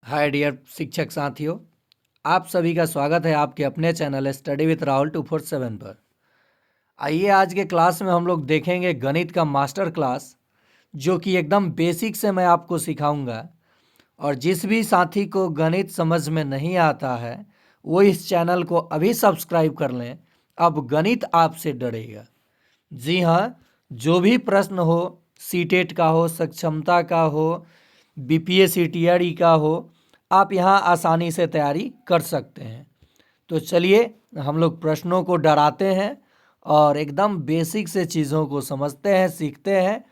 Hi dear शिक्षक साथियों, आप सभी का स्वागत है आपके अपने चैनल स्टडी विथ राहुल 247 पर। आइए आज के क्लास में हम लोग देखेंगे गणित का मास्टर क्लास, जो कि एकदम बेसिक से मैं आपको सिखाऊंगा। और जिस भी साथी को गणित समझ में नहीं आता है वो इस चैनल को अभी सब्सक्राइब कर लें। अब गणित आपसे डरेगा। जी हाँ, जो भी प्रश्न हो, सीटेट का हो, सक्षमता का हो, बीपीएस सीटीआरई का हो, आप यहाँ आसानी से तैयारी कर सकते हैं। तो चलिए हम लोग प्रश्नों को डराते हैं और एकदम बेसिक से चीज़ों को समझते हैं, सीखते हैं।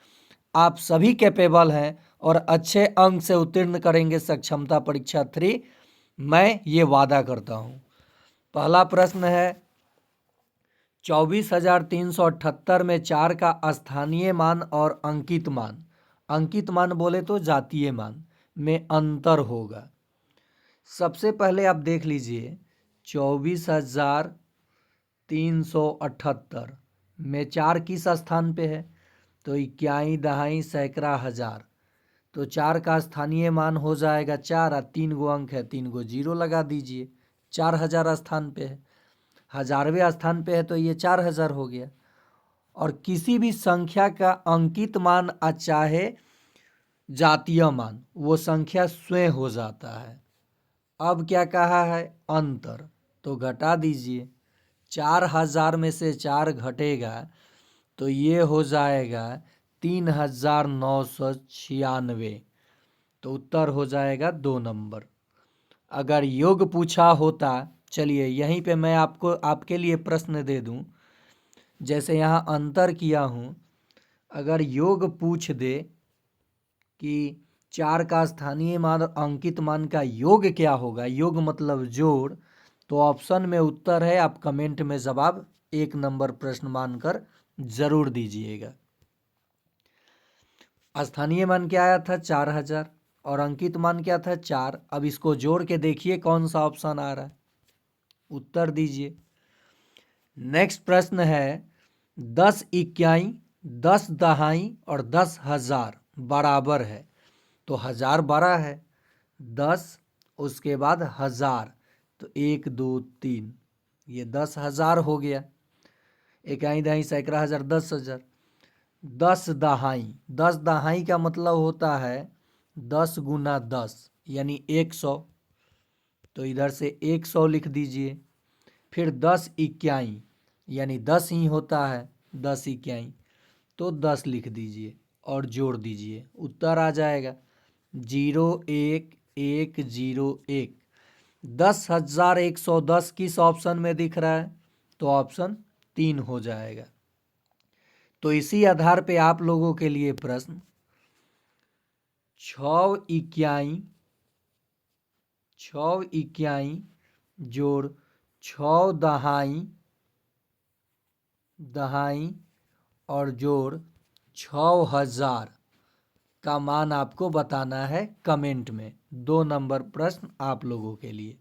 आप सभी कैपेबल हैं और अच्छे अंक से उत्तीर्ण करेंगे सक्षमता परीक्षा 3, मैं ये वादा करता हूँ। पहला प्रश्न है, 24,378 में 4 का स्थानीय मान और अंकित मान बोले तो जातीय मान में अंतर होगा। सबसे पहले आप देख लीजिए, 24,378 में 4 किस स्थान पे है? तो इक्याई, दहाई, सैकड़ा, हजार। तो 4 का स्थानीय मान हो जाएगा 4 और 3 गो अंक है, 3 गो जीरो लगा दीजिए। 4,000 स्थान पे है, हजारवें स्थान पे है तो ये 4,000 हो गया। और किसी भी संख्या का अंकित मान चाहे जातीय मान, वो संख्या स्वयं हो जाता है। अब क्या कहा है? अंतर, तो घटा दीजिए। 4,000 में से 4 घटेगा तो ये हो जाएगा 3,996। तो उत्तर हो जाएगा 2 नंबर। अगर योग पूछा होता, चलिए यहीं पे मैं आपको आपके लिए प्रश्न दे दूं। जैसे यहाँ अंतर किया हूँ, अगर योग पूछ दे कि 4 का स्थानीय मान और अंकित मान का योग क्या होगा, योग मतलब जोड़, तो ऑप्शन में उत्तर है। आप कमेंट में जवाब 1 नंबर प्रश्न मानकर जरूर दीजिएगा। स्थानीय मान क्या आया था? 4,000 और अंकित मान क्या था? 4। अब इसको जोड़ के देखिए कौन सा ऑप्शन आ रहा है, उत्तर दीजिए। नेक्स्ट प्रश्न है, 10 इक्याई, 10 दहाई और 10,000 बराबर है। तो 1000 बड़ा है, 10 उसके बाद 1000, तो 1 2 3, ये 10,000 हो गया। इकाई, दहाई, सैकड़ा, हजार, 10,000। 10 दहाई, 10 दहाई का मतलब होता है 10 गुना 10 यानी 100। तो इधर से 100 लिख दीजिए। फिर 10 इक्याई यानी 10 ही होता है, 10 इक्याई, तो 10 लिख दीजिए और जोड़ दीजिए, उत्तर आ जाएगा 0,1,1,0,1। 10,110 किस ऑप्शन में दिख रहा है? तो ऑप्शन 3 हो जाएगा। तो इसी आधार पे आप लोगों के लिए प्रश्न, 6 इक्याई जोड़ 6 दहाई और जोड़ 6,000 का मान आपको बताना है कमेंट में। 2 नंबर प्रश्न आप लोगों के लिए।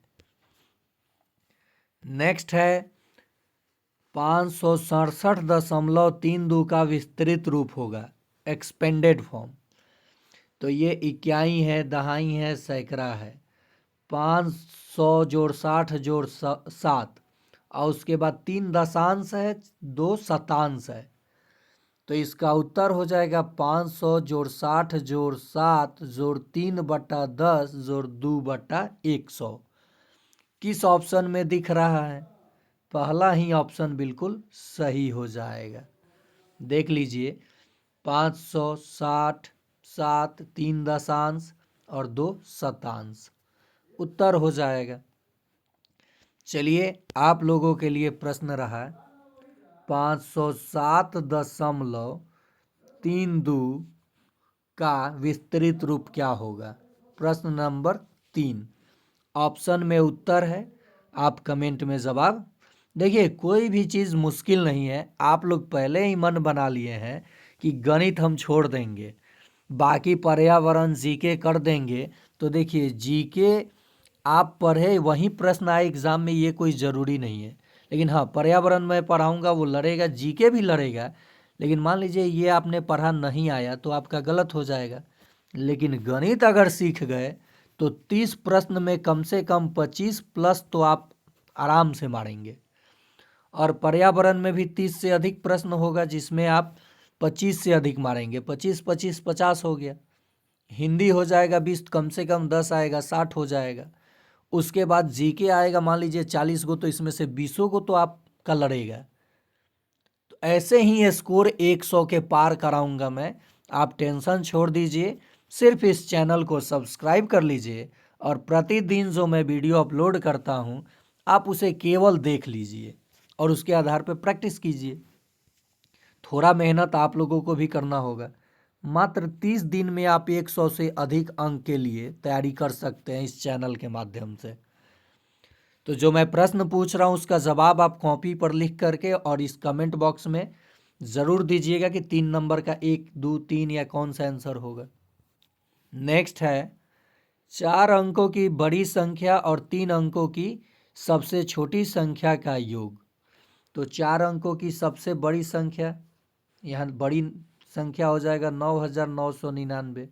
नेक्स्ट है, 567.32 का विस्तृत रूप होगा, एक्सपेंडेड फॉर्म। तो ये इक्याई है, दहाई है, सैकड़ा है। 500 जोड़ 60 जोड़ 7 और उसके बाद 3 दशांश है, 2 शतांश है। तो इसका उत्तर हो जाएगा 500 जोड़ 60 जोड़ 7 जोड़ 3/10 जोड़ 2/100। किस ऑप्शन में दिख रहा है? पहला ही ऑप्शन बिल्कुल सही हो जाएगा। देख लीजिए, 560, 7, 3 दशांश और 2 शतांश, उत्तर हो जाएगा। चलिए आप लोगों के लिए प्रश्न रहा, 507.32 का विस्तृत रूप क्या होगा? प्रश्न नंबर 3, ऑप्शन में उत्तर है, आप कमेंट में जवाब। देखिए कोई भी चीज़ मुश्किल नहीं है, आप लोग पहले ही मन बना लिए हैं कि गणित हम छोड़ देंगे, बाकी पर्यावरण जीके कर देंगे। तो देखिए जीके आप पढ़े वहीं प्रश्न आए एग्जाम में, ये कोई ज़रूरी नहीं है। लेकिन हाँ, पर्यावरण में पढ़ाऊँगा वो लड़ेगा, जीके भी लड़ेगा। लेकिन मान लीजिए ये आपने पढ़ा नहीं आया तो आपका गलत हो जाएगा। लेकिन गणित अगर सीख गए तो 30 प्रश्न में कम से कम 25 प्लस तो आप आराम से मारेंगे। और पर्यावरण में भी 30 से अधिक प्रश्न होगा जिसमें आप 25 से अधिक मारेंगे। 25 25 50 हो गया। हिंदी हो जाएगा 20, कम से कम 10 आएगा, 60 हो जाएगा। उसके बाद जीके आएगा मान लीजिए 40 को, तो इसमें से 20 को तो आपका लड़ेगा। तो ऐसे ही स्कोर 100 के पार कराऊंगा मैं। आप टेंशन छोड़ दीजिए, सिर्फ इस चैनल को सब्सक्राइब कर लीजिए और प्रतिदिन जो मैं वीडियो अपलोड करता हूं आप उसे केवल देख लीजिए और उसके आधार पर प्रैक्टिस कीजिए। थोड़ा मेहनत आप लोगों को भी करना होगा। मात्र 30 दिन में आप 100 से अधिक अंक के लिए तैयारी कर सकते हैं इस चैनल के माध्यम से। तो जो मैं प्रश्न पूछ रहा हूँ उसका जवाब आप कॉपी पर लिख करके और इस कमेंट बॉक्स में ज़रूर दीजिएगा कि 3 नंबर का 1 2 3 या कौन सा आंसर होगा। नेक्स्ट है 4 अंकों की बड़ी संख्या और 3 अंकों की सबसे छोटी संख्या का योग। तो 4 अंकों की सबसे बड़ी संख्या, यहाँ बड़ी संख्या हो जाएगा 9999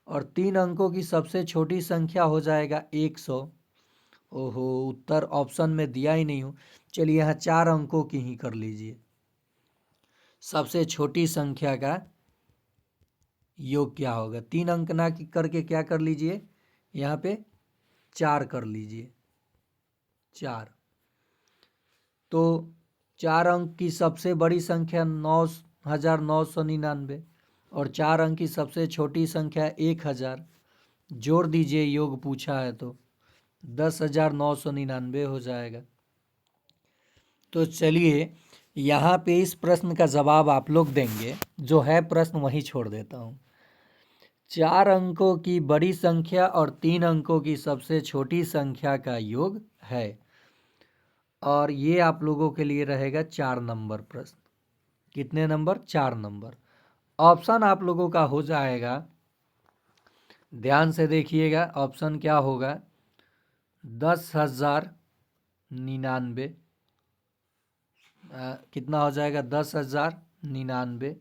और 3 अंकों की सबसे छोटी संख्या हो जाएगा 100। ओहो, उत्तर ऑप्शन में दिया ही नहीं हूँ। चलिए यहाँ 4 अंकों की ही कर लीजिए। सबसे छोटी संख्या का योग क्या होगा? 3 अंक ना करके क्या कर लीजिए, यहाँ पे 4 कर लीजिए। 4 तो 4 अंक की सबसे बड़ी संख्या 9999 और 4 अंक की सबसे छोटी संख्या 1000। जोड़ दीजिए, योग पूछा है तो 10,999 हो जाएगा। तो चलिए यहाँ पे इस प्रश्न का जवाब आप लोग देंगे, जो है प्रश्न वहीं छोड़ देता हूँ। 4 अंकों की बड़ी संख्या और 3 अंकों की सबसे छोटी संख्या का योग है, और ये आप लोगों के लिए रहेगा 4 नंबर प्रश्न। कितने नंबर? 4 नंबर। ऑप्शन आप लोगों का हो जाएगा, ध्यान से देखिएगा, ऑप्शन क्या होगा? 10,099। कितना हो जाएगा? 10,099।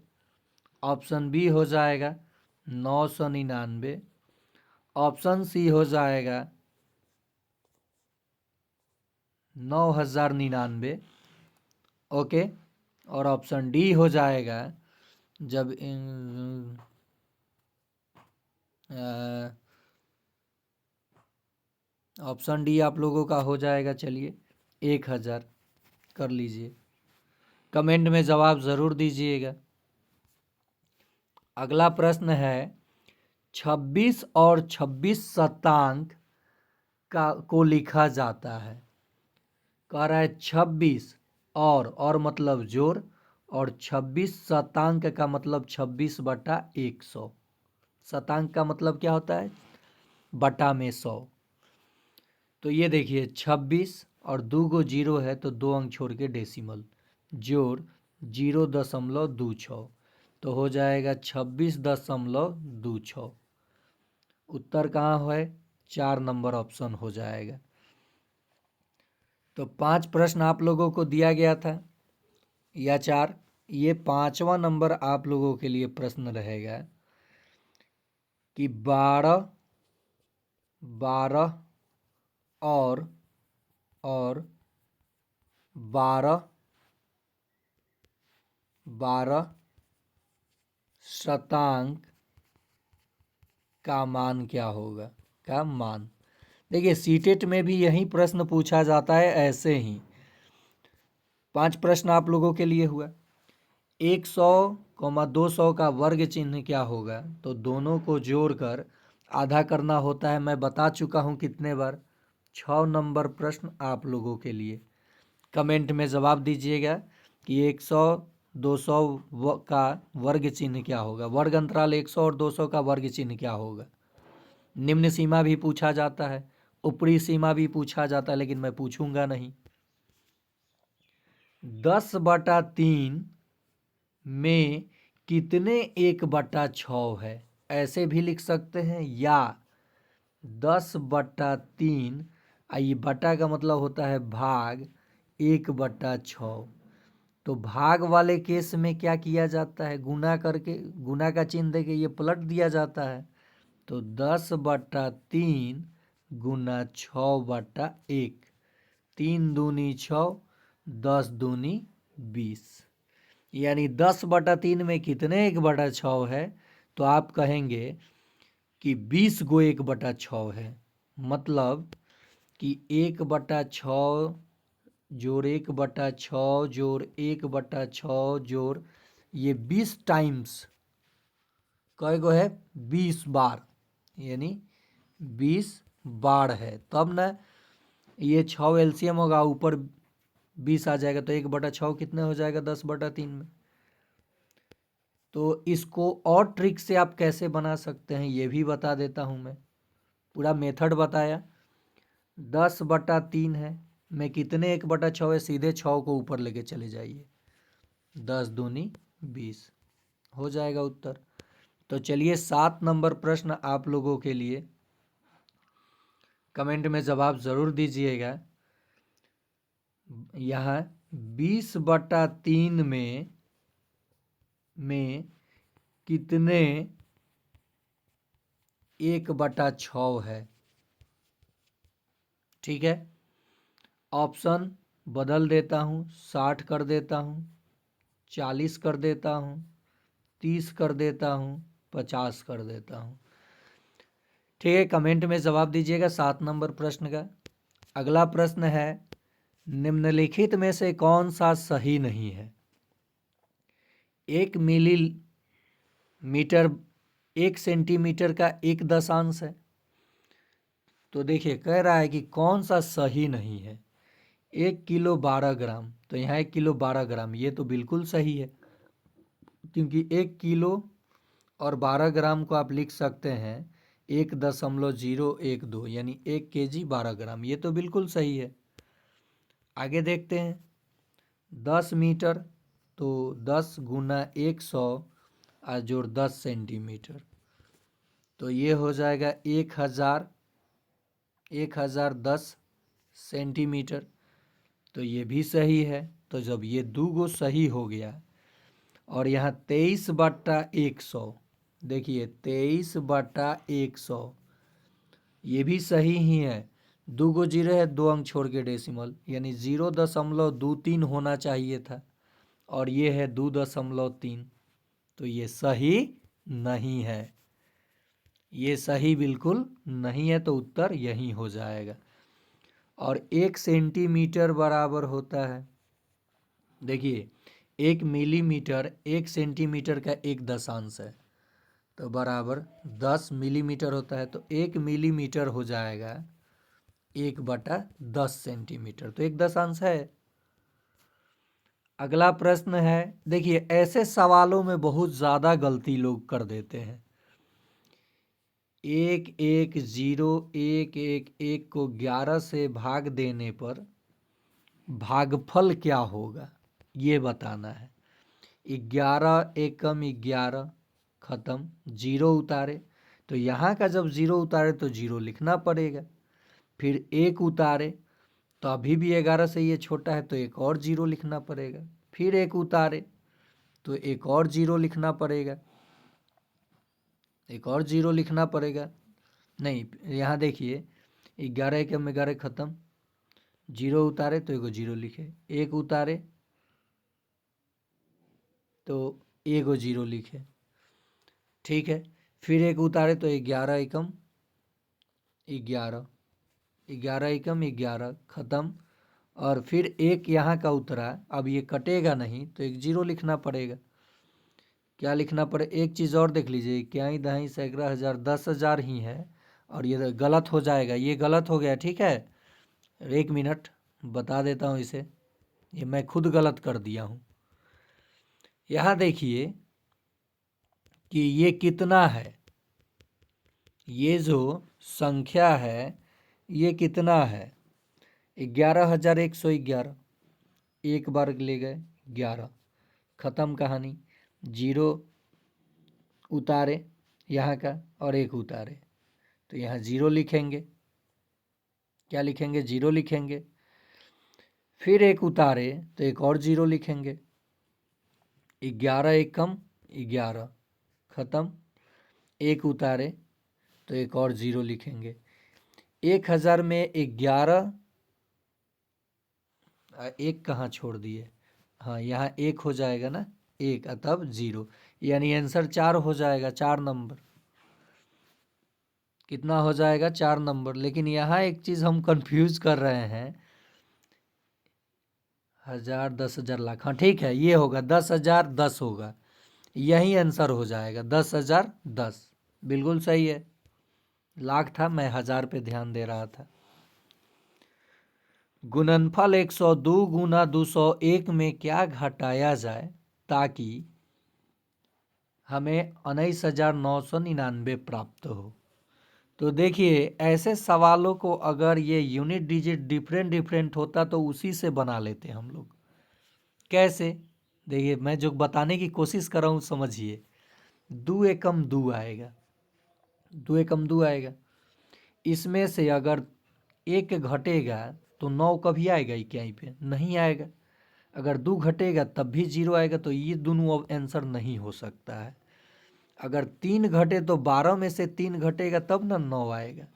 ऑप्शन बी हो जाएगा 999। ऑप्शन सी हो जाएगा 9,099। ओके। और ऑप्शन डी हो जाएगा, जब ऑप्शन डी आप लोगों का हो जाएगा, चलिए 1,000 कर लीजिए। कमेंट में जवाब ज़रूर दीजिएगा। अगला प्रश्न है 26 और 26 शतांक को लिखा जाता है। कह रहा है 26 और मतलब जोड़, और 26 शतांक का मतलब 26/100। शतांक का मतलब क्या होता है? बटा में 100। तो ये देखिए 26 और 2 गो जीरो है तो 2 अंक छोड़ के डेसिमल, जोड़ 0.26, तो हो जाएगा 26.26। उत्तर कहाँ है? 4 नंबर ऑप्शन हो जाएगा। तो 5 प्रश्न आप लोगों को दिया गया था या 4, ये 5वां नंबर आप लोगों के लिए प्रश्न रहेगा कि 12 और 12 शतांक का मान क्या होगा? का मान देखिए, सीटेट में भी यही प्रश्न पूछा जाता है ऐसे ही। 5 प्रश्न आप लोगों के लिए हुआ। 100,200 का वर्ग चिन्ह क्या होगा? तो दोनों को जोड़कर आधा करना होता है, मैं बता चुका हूँ कितने बार। 6 नंबर प्रश्न आप लोगों के लिए। कमेंट में जवाब दीजिएगा कि 100-200 का वर्ग चिन्ह क्या होगा। वर्ग अंतराल 100 और 200 का वर्ग चिन्ह क्या होगा? निम्न सीमा भी पूछा जाता है, ऊपरी सीमा भी पूछा जाता है, लेकिन मैं पूछूंगा नहीं। 10/3 में कितने 1/6 है? ऐसे भी लिख सकते हैं, या 10/3, ये बटा का मतलब होता है भाग, 1/6। तो भाग वाले केस में क्या किया जाता है? गुना करके, गुना का चिन्ह देके ये पलट दिया जाता है। तो 10/3 गुना 6/1, 3 दूनी 6, 10 दूनी 20, यानी 10/3 में कितने 1/6 है? तो आप कहेंगे कि 20 गो 1/6 है। मतलब कि 1/6 जोड़ 1/6 जोड़ 1/6 जोड़ ये 20 टाइम्स कई गो है? 20 बार, यानी 20 बार है। तब ना ये 6 एलसीएम होगा, ऊपर 20 आ जाएगा, तो 1/6 कितने हो जाएगा? 10/3 में। तो इसको और ट्रिक से आप कैसे बना सकते हैं ये भी बता देता हूँ मैं। पूरा मेथड बताया। 10/3 है, में कितने 1/6 है? सीधे 6 को ऊपर लेके चले जाइए, 10 दूनी 20 हो जाएगा उत्तर। तो चलिए 7 नंबर प्रश्न आप लोगों के लिए, कमेंट में जवाब ज़रूर दीजिएगा। यहाँ 20/3 में कितने 1/6 है? ठीक है, ऑप्शन बदल देता हूँ, 60 कर देता हूँ, 40 कर देता हूँ, 30 कर देता हूँ, 50 कर देता हूँ। ठीक है, कमेंट में जवाब दीजिएगा 7 नंबर प्रश्न का। अगला प्रश्न है, निम्नलिखित में से कौन सा सही नहीं है? 1 मिलीमीटर 1 सेंटीमीटर का 1 दशांश है। तो देखिए कह रहा है कि कौन सा सही नहीं है। 1 किलो 12 ग्राम, तो यहाँ 1 किलो 12 ग्राम, ये तो बिल्कुल सही है, क्योंकि 1 किलो और 12 ग्राम को आप लिख सकते हैं 1.012, यानी 1 केजी 12 ग्राम, ये तो बिल्कुल सही है। आगे देखते हैं, 10 मीटर, तो 10 गुना 100 और जोड़ 10 सेंटीमीटर, तो ये हो जाएगा 1010 सेंटीमीटर, तो ये भी सही है। तो जब ये दो गो सही हो गया, और यहाँ 23/100, देखिए 23/100 ये भी सही ही है। 2 गो जीरो है, 2 अंक छोड़ के डेसिमल, यानी 0.23 होना चाहिए था, और ये है 2.3, तो ये सही नहीं है, ये सही बिल्कुल नहीं है, तो उत्तर यही हो जाएगा। और 1 सेंटीमीटर बराबर होता है, देखिए 1 मिलीमीटर 1 सेंटीमीटर का 1 दशांश है, तो बराबर 10 मिलीमीटर होता है, तो 1 मिलीमीटर हो जाएगा 1/10 सेंटीमीटर, तो 1 दशांश है। अगला प्रश्न है, देखिए ऐसे सवालों में बहुत ज़्यादा गलती लोग कर देते हैं। 11011 को 11 से भाग देने पर भागफल क्या होगा, ये बताना है। 11 एकम 11, खत्म, जीरो उतारे, तो यहाँ का जब जीरो उतारे तो जीरो लिखना पड़ेगा। फिर 1 उतारे, तो अभी भी 11 से ये छोटा है, तो एक और जीरो लिखना पड़ेगा। फिर 1 उतारे, तो एक और जीरो लिखना पड़ेगा, एक और जीरो लिखना पड़ेगा। नहीं, यहाँ देखिए 11 एकम 11 खत्म, जीरो उतारे तो एगो जीरो लिखे, 1 उतारे तो एगो जीरो लिखे, ठीक है। फिर 1 उतारे तो 11 एकम 11, 11 एकम 11 खत्म, और फिर 1 यहाँ का उतरा, अब ये कटेगा नहीं, तो एक जीरो लिखना पड़ेगा। क्या लिखना पड़े? एक चीज़ और देख लीजिए, क्या ही दहाई सैकड़ा हज़ार 10,000 ही है, और ये गलत हो जाएगा, ये गलत हो गया, ठीक है। 1 मिनट बता देता हूँ इसे, ये मैं खुद गलत कर दिया हूँ। यहाँ देखिए कि ये कितना है, ये जो संख्या है ये कितना है, 11,111, एक बार ले गए 11, ख़त्म कहानी। जीरो उतारे यहाँ का और 1 उतारे, तो यहाँ जीरो लिखेंगे, क्या लिखेंगे? जीरो लिखेंगे। फिर 1 उतारे तो एक और जीरो लिखेंगे, 11 एकम 11 खत्म, 1 उतारे तो एक और 0 लिखेंगे। 1000 में 11, एक कहाँ छोड़ दिए, हाँ यहाँ एक हो जाएगा ना, एक तब 0, यानी आंसर 4 हो जाएगा, 4 नंबर। कितना हो जाएगा, 4 नंबर। लेकिन यहाँ एक चीज़ हम कंफ्यूज कर रहे हैं, 1000, 10,000, लाख, हाँ ठीक है, ये होगा 10,000 10 होगा, यही आंसर हो जाएगा 10,000 10, बिल्कुल सही है। लाख था, मैं 1000 पे ध्यान दे रहा था। गुणनफल 102 गुना 201 में क्या घटाया जाए ताकि हमें 19,999 प्राप्त हो। तो देखिए, ऐसे सवालों को अगर ये यूनिट डिजिट डिफरेंट डिफरेंट होता तो उसी से बना लेते हम लोग। कैसे, देखिए मैं जो बताने की कोशिश कर रहा हूँ समझिए। 2 एकम 2 आएगा, 2 एकम 2 आएगा, इसमें से अगर एक घटेगा तो 9 कभी आएगा इक्याई पे, नहीं आएगा। अगर 2 घटेगा तब भी 0 आएगा, तो ये दोनों अब आंसर नहीं हो सकता है। अगर 3 घटे तो 12 में से 3 घटेगा तब ना 9 आएगा।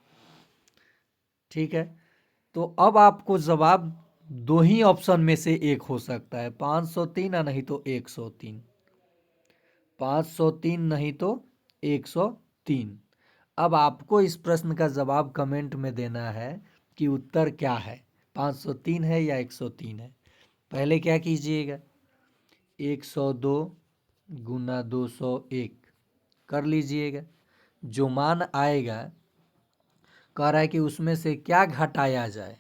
ठीक है, तो अब आपको जवाब दो ही ऑप्शन में से एक हो सकता है, 503 या नहीं तो 103, 503 नहीं तो 103। अब आपको इस प्रश्न का जवाब कमेंट में देना है कि उत्तर क्या है, 503 है या 103 है। पहले क्या कीजिएगा, 102 गुना 201 कर लीजिएगा। जो मान आएगा, कह रहा है कि उसमें से क्या घटाया जाए,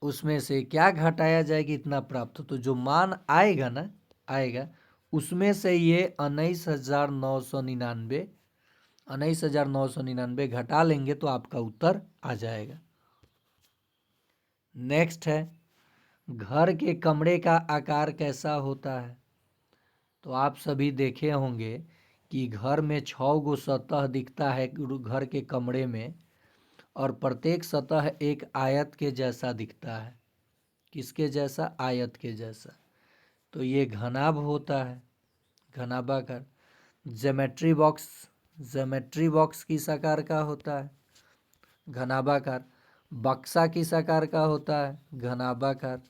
उसमें से क्या घटाया जाए कि इतना प्राप्त हो। तो जो मान आएगा ना, आएगा उसमें से ये 19,999 19,999 घटा लेंगे तो आपका उत्तर आ जाएगा। नेक्स्ट है, घर के कमरे का आकार कैसा होता है। तो आप सभी देखे होंगे कि घर में 6 गो सतह दिखता है घर के कमरे में, और प्रत्येक सतह एक आयत के जैसा दिखता है। किसके जैसा, आयत के जैसा। तो ये घनाभ होता है, घनाभाकार। ज्योमेट्री बॉक्स, ज्योमेट्री बॉक्स किस आकार का होता है, घनाभाकार। बक्सा किस आकार का होता है, घनाभाकार।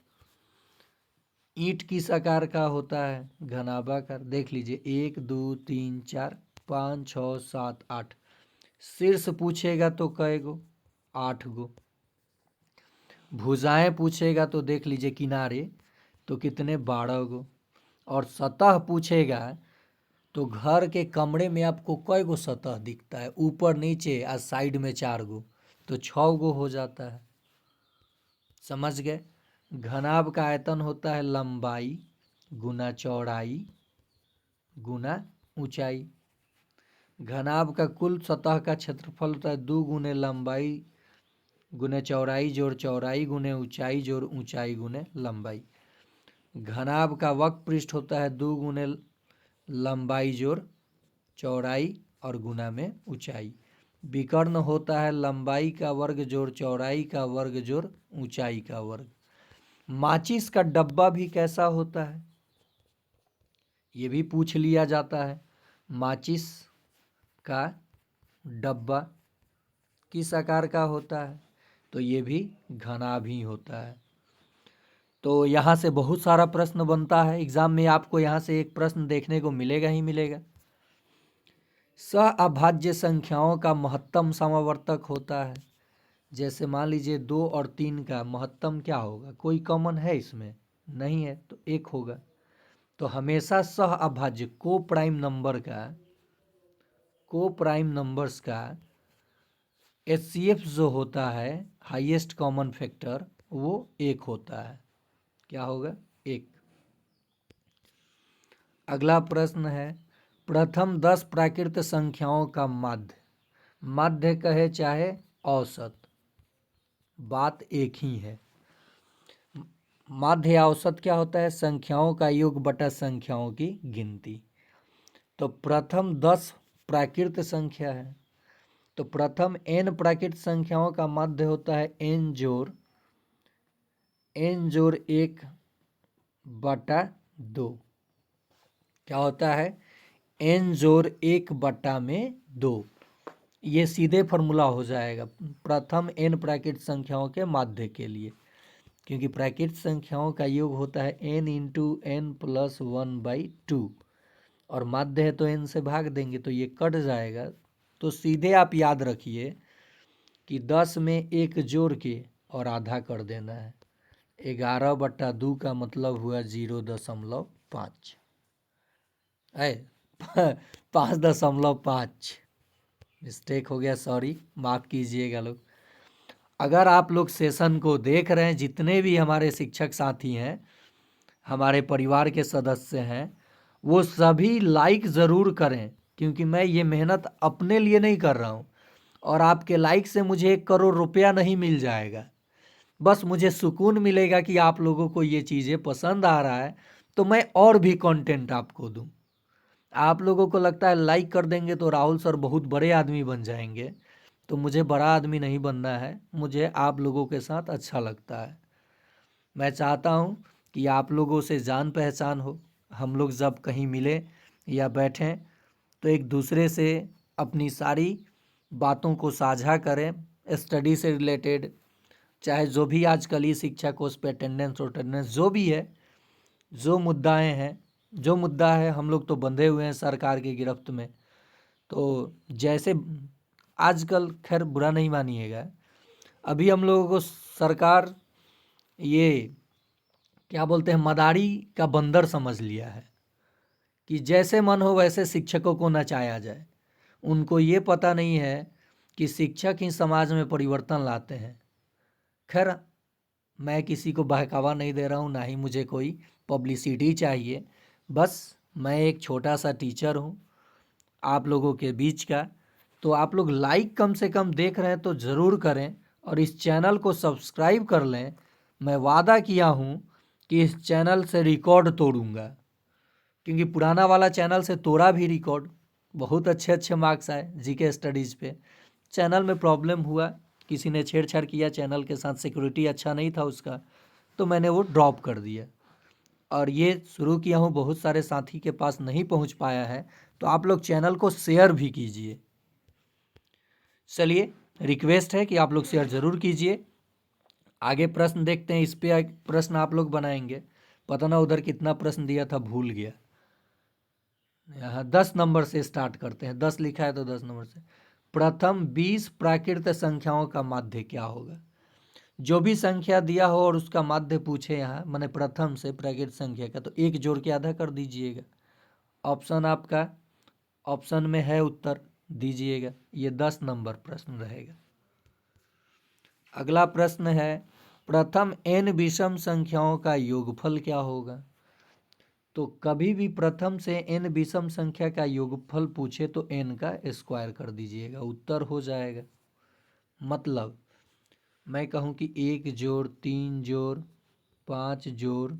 ईंट किस आकार का होता है, घनाभाकार। देख लीजिए 1 2 3 4 5 6 7 8, शीर्ष पूछेगा तो कै गो, 8 गो। भुजाएं पूछेगा तो देख लीजिए किनारे तो कितने, 12 गो। और सतह पूछेगा तो घर के कमरे में आपको कई गो सतह दिखता है, ऊपर नीचे और साइड में 4 गो, तो 6 गो हो जाता है। समझ गए। घनाभ का आयतन होता है लंबाई गुना चौड़ाई गुना ऊंचाई। घनाभ का कुल सतह का क्षेत्रफल होता है 2 गुने लंबाई गुने चौड़ाई जोड़ चौड़ाई गुने ऊंचाई जोड़ ऊंचाई गुने लंबाई। घनाभ का वक्र पृष्ठ होता है 2 गुने लंबाई जोड़ चौड़ाई और गुना में ऊंचाई। विकर्ण होता है लंबाई का वर्ग जोड़ चौड़ाई का वर्ग जोड़ ऊंचाई का वर्ग। माचिस का डब्बा भी कैसा होता है, ये भी पूछ लिया जाता है। माचिस का डब्बा किस आकार का होता है, तो ये भी घनाभ ही होता है। तो यहाँ से बहुत सारा प्रश्न बनता है एग्जाम में, आपको यहाँ से एक प्रश्न देखने को मिलेगा ही मिलेगा। सहअभाज्य संख्याओं का महत्तम समवर्तक होता है। जैसे मान लीजिए 2 और 3 का महत्तम क्या होगा, कोई कॉमन है इसमें, नहीं है, तो 1 होगा। तो हमेशा सहअभाज्य को प्राइम नंबर का, को प्राइम नंबर्स का HCF जो होता है, हाईएस्ट कॉमन फैक्टर, वो 1 होता है। क्या होगा, 1। अगला प्रश्न है, प्रथम 10 प्राकृत संख्याओं का माध्य, माध्य कहे चाहे औसत, बात एक ही है। माध्य औसत क्या होता है, संख्याओं का योग बटा संख्याओं की गिनती। तो प्रथम 10 प्राकृत संख्या है, तो प्रथम n प्राकृत संख्याओं का माध्य होता है n जोड़ 1 बटा 2। क्या होता है, n जोड़ 1 बटा में 2। ये सीधे फार्मूला हो जाएगा प्रथम n प्राकृत संख्याओं के माध्य के लिए, क्योंकि प्राकृत संख्याओं का योग होता है n इंटू एन प्लस 1/2 और माध्य है तो n से भाग देंगे तो ये कट जाएगा। तो सीधे आप याद रखिए कि 10 में एक जोड़ के और आधा कर देना है। 11/2 का मतलब हुआ 0.5 है 5.5 मिस्टेक हो गया, सॉरी, माफ़ कीजिएगा लोग। अगर आप लोग सेशन को देख रहे हैं, जितने भी हमारे शिक्षक साथी हैं, हमारे परिवार के सदस्य हैं, वो सभी लाइक ज़रूर करें, क्योंकि मैं ये मेहनत अपने लिए नहीं कर रहा हूँ और आपके लाइक से मुझे 1 करोड़ रुपया नहीं मिल जाएगा। बस मुझे सुकून मिलेगा कि आप लोगों को ये चीज़ें पसंद आ रहा है तो मैं और भी कंटेंट आपको दूं। आप लोगों को लगता है लाइक कर देंगे तो राहुल सर बहुत बड़े आदमी बन जाएंगे, तो मुझे बड़ा आदमी नहीं बनना है, मुझे आप लोगों के साथ अच्छा लगता है। मैं चाहता हूँ कि आप लोगों से जान पहचान हो, हम लोग जब कहीं मिलें या बैठें तो एक दूसरे से अपनी सारी बातों को साझा करें, स्टडी से रिलेटेड, चाहे जो भी आजकल ही शिक्षा कोर्स पे अटेंडेंस जो भी है, जो मुद्दाएं हैं, जो मुद्दा है, हम लोग तो बंधे हुए हैं सरकार की गिरफ्त में। तो जैसे आजकल, खैर बुरा नहीं मानिएगा, अभी हम लोगों को सरकार ये क्या बोलते हैं, मदारी का बंदर समझ लिया है कि जैसे मन हो वैसे शिक्षकों को नचाया जाए। उनको ये पता नहीं है कि शिक्षक ही समाज में परिवर्तन लाते हैं। खैर, मैं किसी को बहकावा नहीं दे रहा हूँ, ना ही मुझे कोई पब्लिसिटी चाहिए। बस मैं एक छोटा सा टीचर हूँ आप लोगों के बीच का। तो आप लोग लाइक कम से कम देख रहे हैं तो ज़रूर करें और इस चैनल को सब्सक्राइब कर लें। मैं वादा किया हूँ कि इस चैनल से रिकॉर्ड तोड़ूंगा, क्योंकि पुराना वाला चैनल से तोड़ा भी रिकॉर्ड, बहुत अच्छे अच्छे मार्क्स आए जीके स्टडीज़ पे। चैनल में प्रॉब्लम हुआ, किसी ने छेड़छाड़ किया चैनल के साथ, सिक्योरिटी अच्छा नहीं था उसका, तो मैंने वो ड्रॉप कर दिया और ये शुरू किया हूँ। बहुत सारे साथी के पास नहीं पहुँच पाया है, तो आप लोग चैनल को शेयर भी कीजिए। चलिए, रिक्वेस्ट है कि आप लोग शेयर ज़रूर कीजिए। आगे प्रश्न देखते हैं, इस पे प्रश्न आप लोग बनाएंगे। पता ना उधर कितना प्रश्न दिया था, भूल गया। यहाँ 10 नंबर से स्टार्ट करते हैं, 10 लिखा है तो 10 नंबर से। प्रथम 20 प्राकृत संख्याओं का माध्य क्या होगा? जो भी संख्या दिया हो और उसका माध्य पूछे यहाँ, मैंने प्रथम से प्राकृत संख्या का, तो एक जोड़ के आधा कर दीजिएगा। ऑप्शन आपका ऑप्शन में है, उत्तर दीजिएगा। ये 10 नंबर प्रश्न रहेगा। अगला प्रश्न है, प्रथम n विषम संख्याओं का योगफल क्या होगा? तो कभी भी प्रथम से n विषम संख्या का योगफल पूछे तो n का स्क्वायर कर दीजिएगा, उत्तर हो जाएगा। मतलब मैं कहूँ कि 1 जोड़ 3 जोड़ 5 जोड़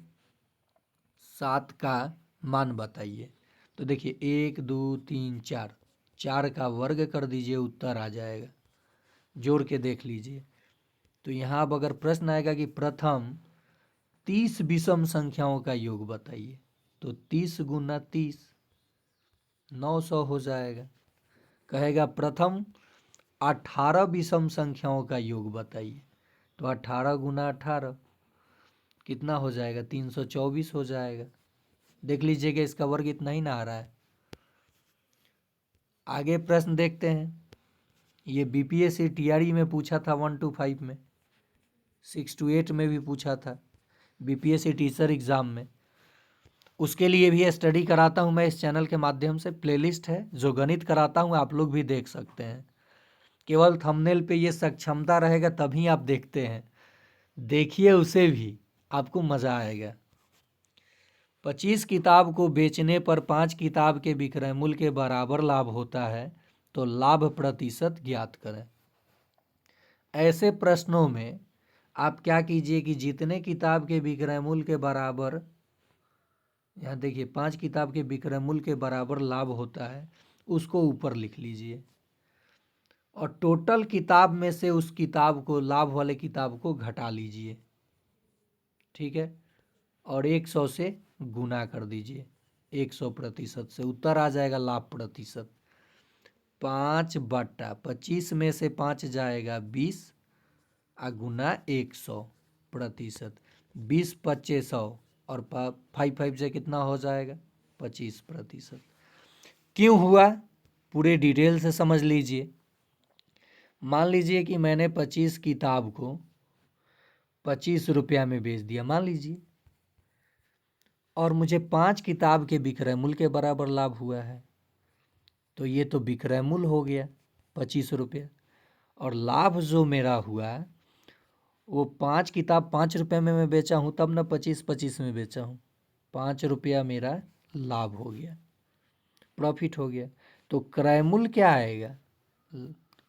7 का मान बताइए, तो देखिए 1 2 3 4, 4 का वर्ग कर दीजिए, उत्तर आ जाएगा। जोड़ के देख लीजिए। तो यहाँ अब अगर प्रश्न आएगा कि प्रथम 30 विषम संख्याओं का योग बताइए, तो 30 गुना 30 900 हो जाएगा। कहेगा प्रथम 18 विषम संख्याओं का योग बताइए, तो 18 गुना 18 कितना हो जाएगा, 324 हो जाएगा। देख लीजिएगा, इसका वर्ग इतना ही ना आ रहा है। आगे प्रश्न देखते हैं। ये बीपीएससी टीआरई में पूछा था, 1 to 5 में, 6 to 8 में भी पूछा था, बीपीएससी टीचर एग्ज़ाम में। उसके लिए भी स्टडी कराता हूँ मैं इस चैनल के माध्यम से। प्लेलिस्ट है जो गणित कराता हूँ, आप लोग भी देख सकते हैं। केवल थंबनेल पे ये सक्षमता रहेगा तभी आप देखते हैं, देखिए उसे भी, आपको मज़ा आएगा। 25 किताब को बेचने पर 5 किताब के विक्रय मूल्य के बराबर लाभ होता है, तो लाभ प्रतिशत ज्ञात करें। ऐसे प्रश्नों में आप क्या कीजिए कि जितने किताब के विक्रय मूल्य के बराबर, यहाँ देखिए 5 किताब के विक्रय मूल्य के बराबर लाभ होता है, उसको ऊपर लिख लीजिए और टोटल किताब में से उस किताब को, लाभ वाले किताब को घटा लीजिए, ठीक है, और 100 से गुना कर दीजिए, 100% से, उत्तर आ जाएगा लाभ प्रतिशत। 5/25 में से 5 जाएगा 20 आ गुना 100%। 20/25 100 और 5 से कितना हो जाएगा 25%। क्यों हुआ पूरे डिटेल से समझ लीजिए। मान लीजिए कि मैंने 25 किताब को 25 रुपया में बेच दिया मान लीजिए, और मुझे 5 किताब के विक्रय मूल्य के बराबर लाभ हुआ है, तो ये तो विक्रय मूल्य हो गया 25 रुपया, और लाभ जो मेरा हुआ वो 5 किताब 5 रुपये में मैं बेचा हूँ तब ना 25 में बेचा हूँ, 5 रुपया मेरा लाभ हो गया, प्रॉफिट हो गया। तो क्रय मूल्य क्या आएगा,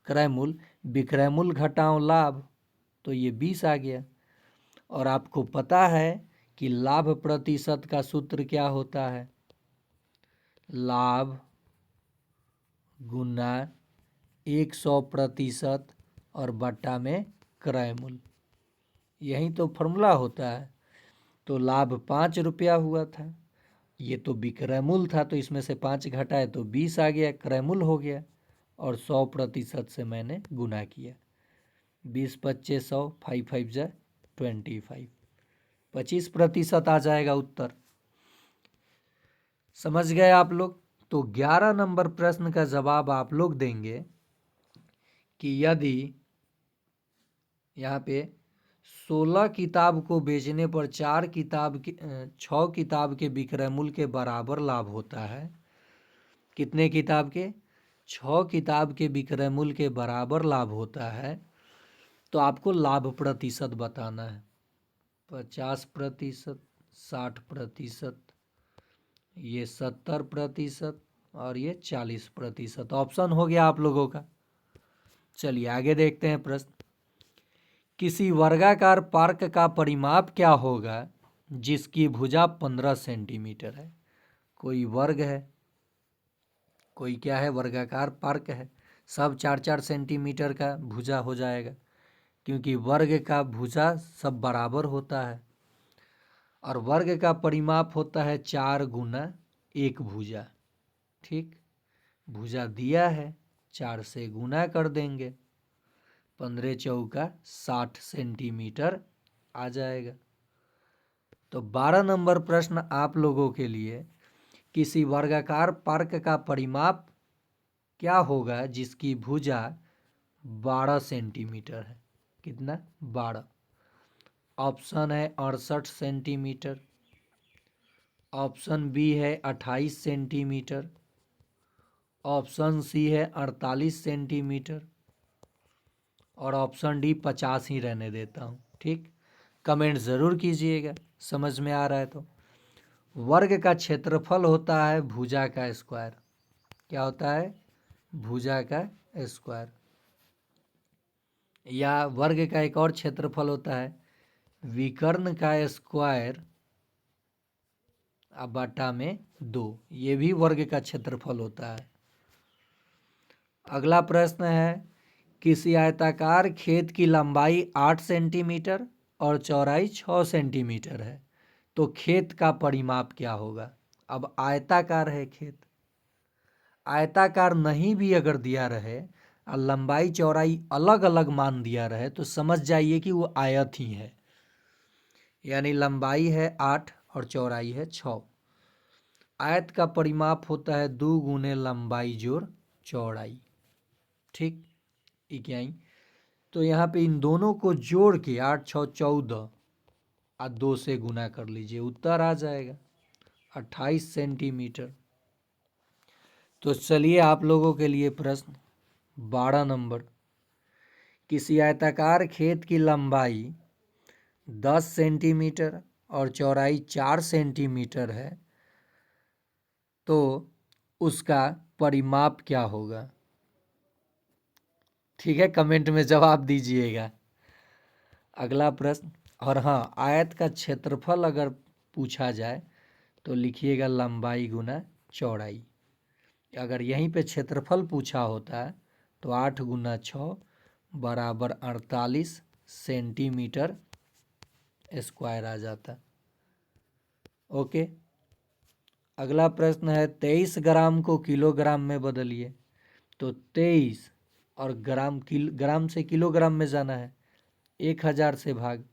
क्रय मूल्य विक्रय मूल्य घटाओ लाभ, तो ये 20 आ गया। और आपको पता है कि लाभ प्रतिशत का सूत्र क्या होता है, लाभ गुना 100% और बट्टा में क्रय मूल्य, यही तो फॉर्मूला होता है। तो लाभ 5 रुपया हुआ था, ये तो विक्रय मूल्य था, तो इसमें से 5 घटाए तो 20 आ गया, क्रय मूल्य हो गया, और 100% से मैंने गुना किया, 20/25 100, 5 5 25, 25% आ जाएगा उत्तर। समझ गए आप लोग। तो 11 नंबर प्रश्न का जवाब आप लोग देंगे कि यदि यहाँ पे 16 किताब को बेचने पर 6 किताब के विक्रय मूल्य के बराबर लाभ होता है, कितने किताब के 6 किताब के विक्रय मूल्य के बराबर लाभ होता है, तो आपको लाभ प्रतिशत बताना है, 50%, 60%, ये 70% और ये 40%। ऑप्शन हो गया आप लोगों का। चलिए आगे देखते हैं प्रश्न। किसी वर्गाकार पार्क का परिमाप क्या होगा जिसकी भुजा 15 सेंटीमीटर है। कोई वर्ग है, कोई क्या है, वर्गाकार पार्क है, सब 4-4 सेंटीमीटर का भुजा हो जाएगा, क्योंकि वर्ग का भुजा सब बराबर होता है, और वर्ग का परिमाप होता है 4 गुना 1 भुजा। ठीक, भुजा दिया है, 4 से गुना कर देंगे, 15 चौका 60 सेंटीमीटर आ जाएगा। तो 12 नंबर प्रश्न आप लोगों के लिए, किसी वर्गाकार पार्क का परिमाप क्या होगा जिसकी भुजा 12 सेंटीमीटर है। कितना, 12। ऑप्शन है 68 सेंटीमीटर, ऑप्शन बी है 28 सेंटीमीटर, ऑप्शन सी है 48 सेंटीमीटर, और ऑप्शन डी 50 ही रहने देता हूँ। ठीक, कमेंट ज़रूर कीजिएगा समझ में आ रहा है तो। वर्ग का क्षेत्रफल होता है भुजा का स्क्वायर। क्या होता है, भुजा का स्क्वायर। या वर्ग का एक और क्षेत्रफल होता है विकर्ण का स्क्वायर बटा में 2, ये भी वर्ग का क्षेत्रफल होता है। अगला प्रश्न है, किसी आयताकार खेत की लंबाई 8 सेंटीमीटर और चौड़ाई 6 सेंटीमीटर है, तो खेत का परिमाप क्या होगा। अब आयताकार है खेत, आयताकार नहीं भी अगर दिया रहे और लंबाई चौड़ाई अलग अलग मान दिया रहे तो समझ जाइए कि वो आयत ही है, यानी लंबाई है 8 और चौड़ाई है 6। आयत का परिमाप होता है 2 गुने लंबाई जोड़ चौड़ाई। ठीक, इक्याई। तो यहाँ पे इन दोनों को जोड़ के 8 6 14 और 2 से गुना कर लीजिए, उत्तर आ जाएगा 28 सेंटीमीटर। तो चलिए आप लोगों के लिए प्रश्न 12 नंबर, किसी आयताकार खेत की लंबाई 10 सेंटीमीटर और चौड़ाई 4 सेंटीमीटर है, तो उसका परिमाप क्या होगा। ठीक है, कमेंट में जवाब दीजिएगा। अगला प्रश्न, और हाँ, आयत का क्षेत्रफल अगर पूछा जाए तो लिखिएगा लंबाई गुना चौड़ाई। अगर यहीं पे क्षेत्रफल पूछा होता है तो 8 गुना 6 बराबर 48 सेंटीमीटर स्क्वायर आ जाता। ओके, अगला प्रश्न है 23 ग्राम को किलोग्राम में बदलिए। तो 23 और ग्राम से किलोग्राम में जाना है। 1000 से भाग,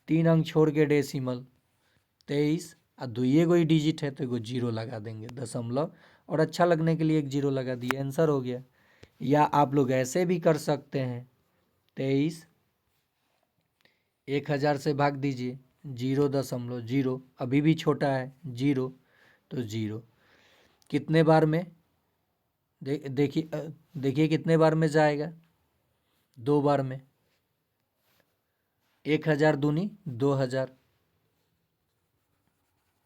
3 अंक छोड़ के डेसिमल 23 और दुइये को ही डिजिट है तो एगो जीरो लगा देंगे दशमलव, और अच्छा लगने के लिए एक जीरो लगा दिए, आंसर हो गया। या आप लोग ऐसे भी कर सकते हैं, 23 1000 से भाग दीजिए, 0.0, अभी भी छोटा है जीरो, तो जीरो कितने बार में देखिए कितने बार में जाएगा, 2 बार में। 1000 दूनी 2000,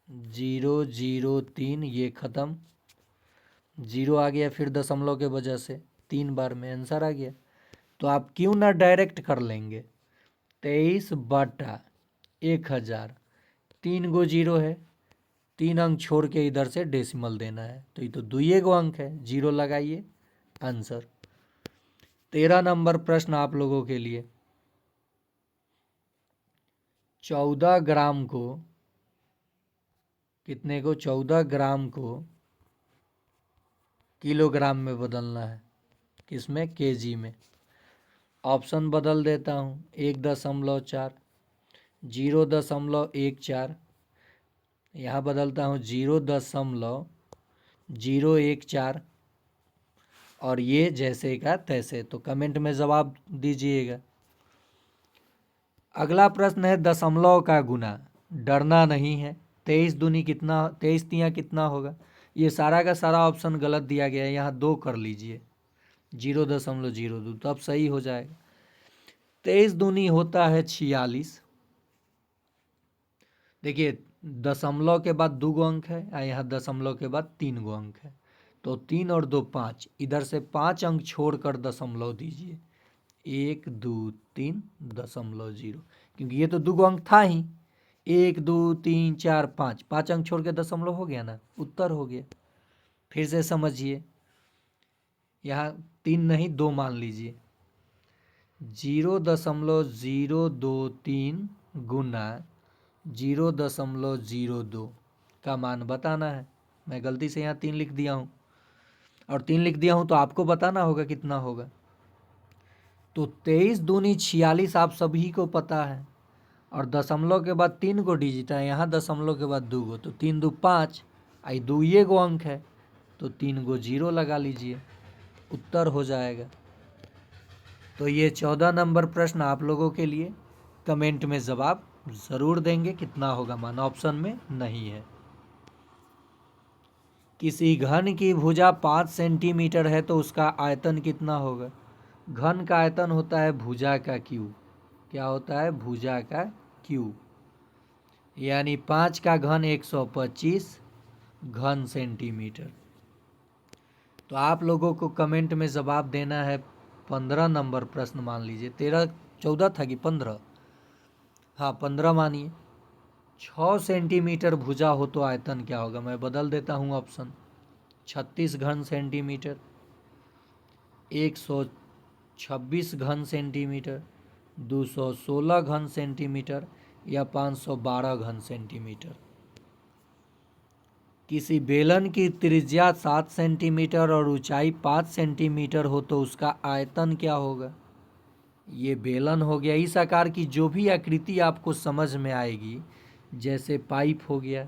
003 ये ख़त्म, जीरो आ गया, फिर दशमलव के वजह से 3 बार में आंसर आ गया। तो आप क्यों ना डायरेक्ट कर लेंगे, 23/1000, 3 गो जीरो है, 3 अंक छोड़ के इधर से डेसिमल देना है, तो ये तो दुइये गो अंक है, जीरो लगाइए, आंसर। 13 नंबर प्रश्न आप लोगों के लिए, 14 ग्राम को कितने को 14 ग्राम को किलोग्राम में बदलना है, किसमें, केजी में। ऑप्शन बदल देता हूँ, 1.4, 0.14, यहाँ बदलता हूँ 0.014, और ये जैसे का तैसे। तो कमेंट में जवाब दीजिएगा। अगला प्रश्न है दशमलव का गुना, डरना नहीं है। 23 दूनी कितना, 23 तिया कितना होगा, ये सारा का सारा ऑप्शन गलत दिया गया है, यहाँ 2 कर लीजिए, 0.02, तो अब सही हो जाएगा। 23 दूनी होता है 46। देखिए दशमलव के बाद 2 गो अंक है और यहाँ दशमलव के बाद 3 गो अंक है, तो 3 और 2 5, इधर से 5 अंक छोड़कर दशमलव दीजिए, 1 2 3 0.0, क्योंकि ये तो 2 गो अंक था ही, 1 2 3 4 5, 5 अंक छोड़ के दशमलव हो गया ना, उत्तर हो गया। फिर से समझिए, यहाँ 3 नहीं 2 मान लीजिए, 0.023 गुना 0.02 का मान बताना है। मैं गलती से यहाँ 3 लिख दिया हूँ, और 3 लिख दिया हूँ तो आपको बताना होगा कितना होगा। तो 23 दूनी 46 आप सभी को पता है, और दशमलव के बाद 3 गो डिजिट है, यहाँ दशमलव के बाद 2 गो, तो 3 2 5, आई 2 ये गो अंक है, तो 3 गो जीरो लगा लीजिए, उत्तर हो जाएगा। तो ये 14 नंबर प्रश्न आप लोगों के लिए, कमेंट में जवाब ज़रूर देंगे कितना होगा मान, ऑप्शन में नहीं है। किसी घन की भुजा 5 सेंटीमीटर है तो उसका आयतन कितना होगा। घन का आयतन होता है भुजा का क्यूब, क्या होता है, भुजा का क्यूब, यानी 5 का घन 125 घन सेंटीमीटर। तो आप लोगों को कमेंट में जवाब देना है 15 नंबर प्रश्न मान लीजिए, 14 था कि 15, हाँ 15 मानिए। 6 सेंटीमीटर भुजा हो तो आयतन क्या होगा, मैं बदल देता हूँ ऑप्शन, 36 घन सेंटीमीटर, 126 घन सेंटीमीटर, 216 घन सेंटीमीटर, या 512 घन सेंटीमीटर। किसी बेलन की त्रिज्या 7 सेंटीमीटर और ऊंचाई 5 सेंटीमीटर हो तो उसका आयतन क्या होगा। ये बेलन हो गया, इस आकार की जो भी आकृति आपको समझ में आएगी, जैसे पाइप हो गया,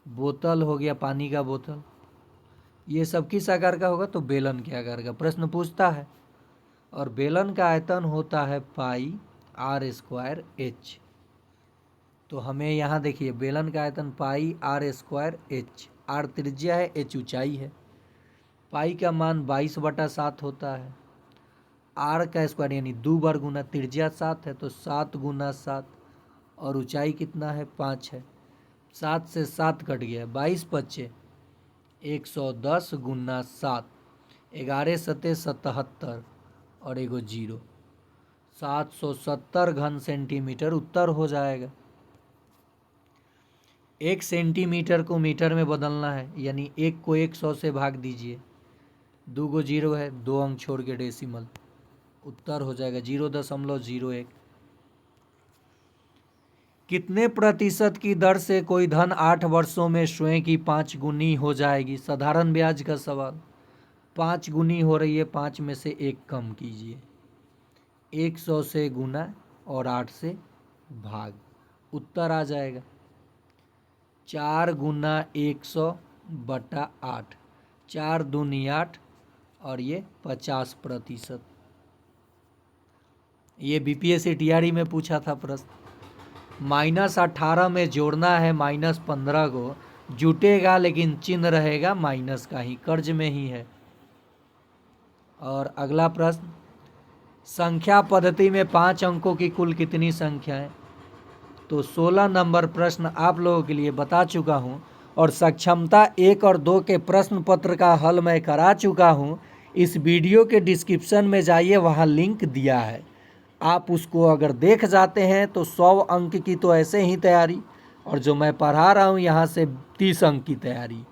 बोतल हो गया, पानी का बोतल, ये सब किस आकार का होगा, तो बेलन के आकार का प्रश्न पूछता है। और बेलन का आयतन होता है पाई r² h। तो हमें यहाँ देखिए बेलन का आयतन पाई r² h, r त्रिज्या है, h ऊंचाई है, पाई का मान 22/7 होता है, r का स्क्वायर यानी 2 बार गुना, त्रिज्या 7 है तो 7 गुना 7, और ऊंचाई कितना है 5 है, 7 से 7 कट गया, 22 बचे 110 गुना 7, 11 सते 77, और एगो जीरो, 770 घन सेंटीमीटर उत्तर हो जाएगा। 1 सेंटीमीटर को मीटर में बदलना है, यानी 1 को 100 से भाग दीजिए, 2 गो जीरो है, 2 अंक छोड़ के डेसिमल, उत्तर हो जाएगा 0.01। कितने प्रतिशत की दर से कोई धन 8 वर्षों में स्वयं की 5 गुनी हो जाएगी, साधारण ब्याज का सवाल। 5 गुनी हो रही है, 5 में से 1 कम कीजिए, 100 से गुना और 8 से भाग, उत्तर आ जाएगा 4 गुना 100 बटा 8, 4 दूनी 8 और ये 50%। ये बीपीएससी टीआरई में पूछा था प्रश्न। -18 में जोड़ना है -15 को, जुटेगा लेकिन चिन्ह रहेगा माइनस का ही, कर्ज में ही है। और अगला प्रश्न, संख्या पद्धति में 5 अंकों की कुल कितनी संख्या है? तो 16 नंबर प्रश्न आप लोगों के लिए बता चुका हूं और सक्षमता 1 और 2 के प्रश्न पत्र का हल मैं करा चुका हूं। इस वीडियो के डिस्क्रिप्शन में जाइए, वहां लिंक दिया है, आप उसको अगर देख जाते हैं तो 100 अंक की तो ऐसे ही तैयारी, और जो मैं पढ़ा रहा हूं यहाँ से 30 अंक की तैयारी,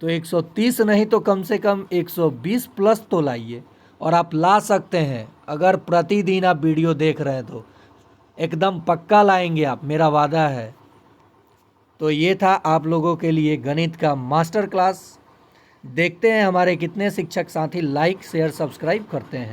तो 130 नहीं तो कम से कम 120 प्लस तो लाइए। और आप ला सकते हैं अगर प्रतिदिन आप वीडियो देख रहे हैं तो एकदम पक्का लाएंगे आप, मेरा वादा है। तो ये था आप लोगों के लिए गणित का मास्टर क्लास। देखते हैं हमारे कितने शिक्षक साथी लाइक शेयर सब्सक्राइब करते हैं।